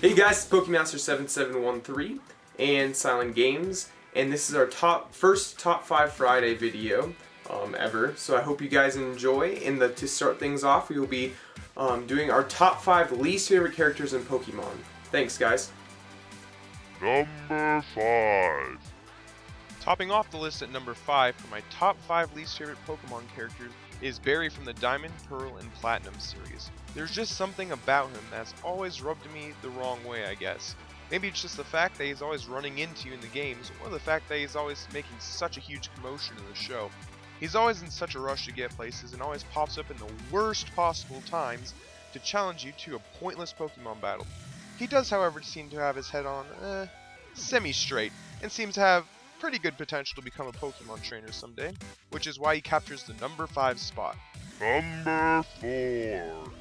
Hey guys, it's PokeMaster7713 and CilanGames, and this is our first Top 5 Friday video ever. So I hope you guys enjoy. And to start things off, we will be doing our top 5 least favorite characters in Pokemon. Thanks, guys. Number 5. Topping off the list at number 5 for my top 5 least favorite Pokemon characters is Barry from the Diamond, Pearl, and Platinum series. There's just something about him that's always rubbed me the wrong way, I guess. Maybe it's just the fact that he's always running into you in the games, or the fact that he's always making such a huge commotion in the show. He's always in such a rush to get places and always pops up in the worst possible times to challenge you to a pointless Pokemon battle. He does, however, seem to have his head on semi-straight, and seems to have pretty good potential to become a Pokemon trainer someday, which is why he captures the number 5 spot. Number 4.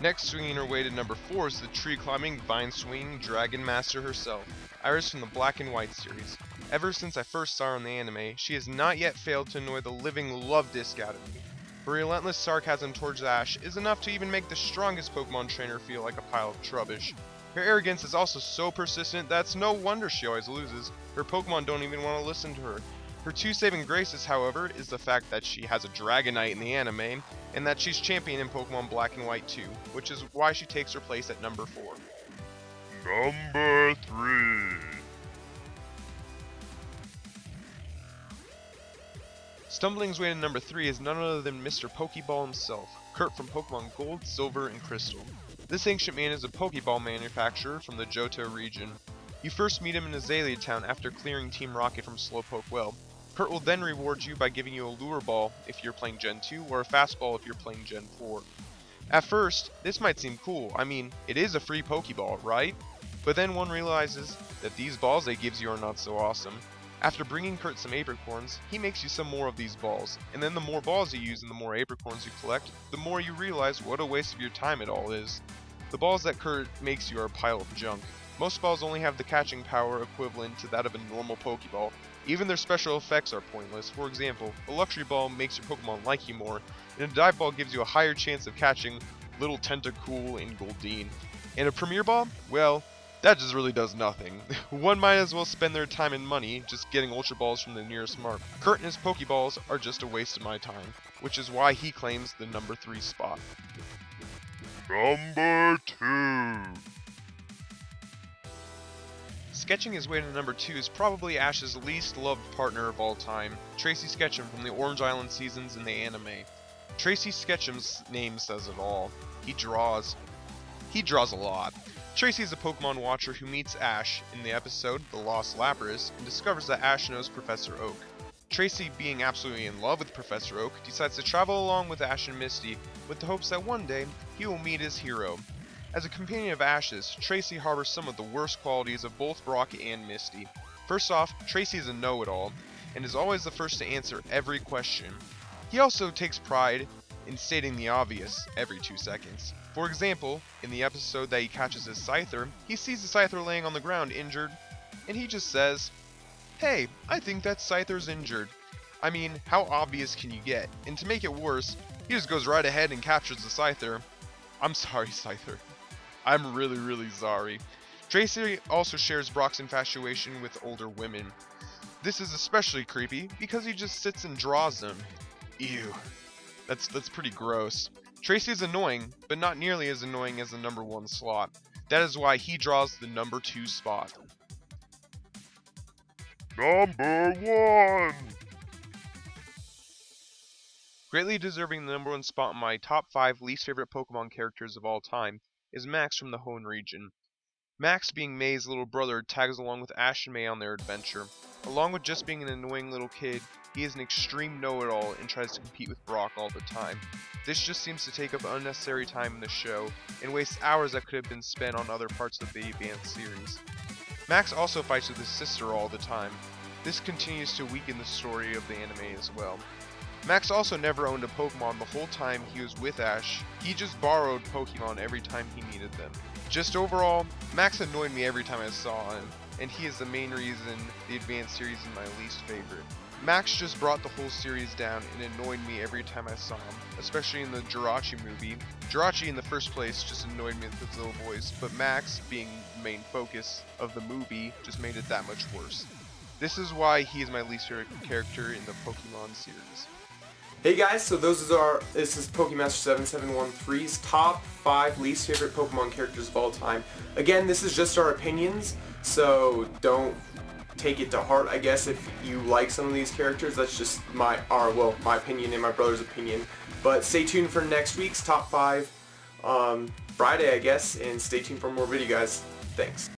Next, swinging her way to number 4 is the tree-climbing, vine-swinging Dragon Master herself, Iris from the Black and White series. Ever since I first saw her in the anime, she has not yet failed to annoy the living love disc out of me. Her relentless sarcasm towards Ash is enough to even make the strongest Pokemon trainer feel like a pile of trubbish. Her arrogance is also so persistent that it's no wonder she always loses. Her Pokemon don't even want to listen to her. Her two saving graces, however, is the fact that she has a Dragonite in the anime, and that she's champion in Pokemon Black and White too, which is why she takes her place at number 4. Number 3. Stumbling his way to number 3 is none other than Mr. Pokeball himself, Kurt from Pokemon Gold, Silver, and Crystal. This ancient man is a Pokeball manufacturer from the Johto region. You first meet him in Azalea Town after clearing Team Rocket from Slowpoke Well. Kurt will then reward you by giving you a Lure Ball if you're playing Gen 2, or a Fastball if you're playing Gen 4. At first, this might seem cool. I mean, it is a free Pokeball, right? But then one realizes that these balls they gives you are not so awesome. After bringing Kurt some apricorns, he makes you some more of these balls, and then the more balls you use and the more apricorns you collect, the more you realize what a waste of your time it all is. The balls that Kurt makes you are a pile of junk. Most balls only have the catching power equivalent to that of a normal Pokeball. Even their special effects are pointless. For example, a Luxury Ball makes your Pokemon like you more, and a Dive Ball gives you a higher chance of catching Little Tentacool and Goldeen. And a Premier Ball? Well, that just really does nothing. One might as well spend their time and money just getting Ultra Balls from the nearest mark. Kurt and his Pokeballs are just a waste of my time, which is why he claims the number 3 spot. Number 2. Sketching his way to number 2 is probably Ash's least loved partner of all time, Tracy Sketchum from the Orange Island seasons in the anime. Tracy Sketchum's name says it all. He draws a lot. Tracy is a Pokemon watcher who meets Ash in the episode The Lost Lapras and discovers that Ash knows Professor Oak. Tracy, being absolutely in love with Professor Oak, decides to travel along with Ash and Misty with the hopes that one day he will meet his hero. As a companion of Ash's, Tracy harbors some of the worst qualities of both Brock and Misty. First off, Tracy is a know-it-all, and is always the first to answer every question. He also takes pride in stating the obvious every 2 seconds. For example, in the episode that he catches his Scyther, he sees the Scyther laying on the ground injured, and he just says, "Hey, I think that Scyther's injured." I mean, how obvious can you get? And to make it worse, he just goes right ahead and captures the Scyther. I'm sorry, Scyther. I'm really sorry. Tracy also shares Brock's infatuation with older women. This is especially creepy because he just sits and draws them. Ew. That's pretty gross. Tracy is annoying, but not nearly as annoying as the number 1 slot. That is why he draws the number 2 spot. Number 1. Greatly deserving the number 1 spot in my top 5 least favorite Pokemon characters of all time is Max from the Hoenn region. Max, being May's little brother, tags along with Ash and May on their adventure. Along with just being an annoying little kid, he is an extreme know-it-all and tries to compete with Brock all the time. This just seems to take up unnecessary time in the show, and wastes hours that could have been spent on other parts of the advanced series. Max also fights with his sister all the time. This continues to weaken the story of the anime as well. Max also never owned a Pokemon the whole time he was with Ash. He just borrowed Pokemon every time he needed them. Just overall, Max annoyed me every time I saw him, and he is the main reason the Advanced series is my least favorite. Max just brought the whole series down and annoyed me every time I saw him, especially in the Jirachi movie. Jirachi in the first place just annoyed me with his little voice, but Max, being the main focus of the movie, just made it that much worse. This is why he is my least favorite character in the Pokemon series. Hey guys, so this is Pokemaster7713's top 5 least favorite Pokemon characters of all time. Again, this is just our opinions, so don't take it to heart, I guess, if you like some of these characters. That's just my opinion and my brother's opinion. But stay tuned for next week's top 5 Friday, I guess, and stay tuned for more video, guys. Thanks.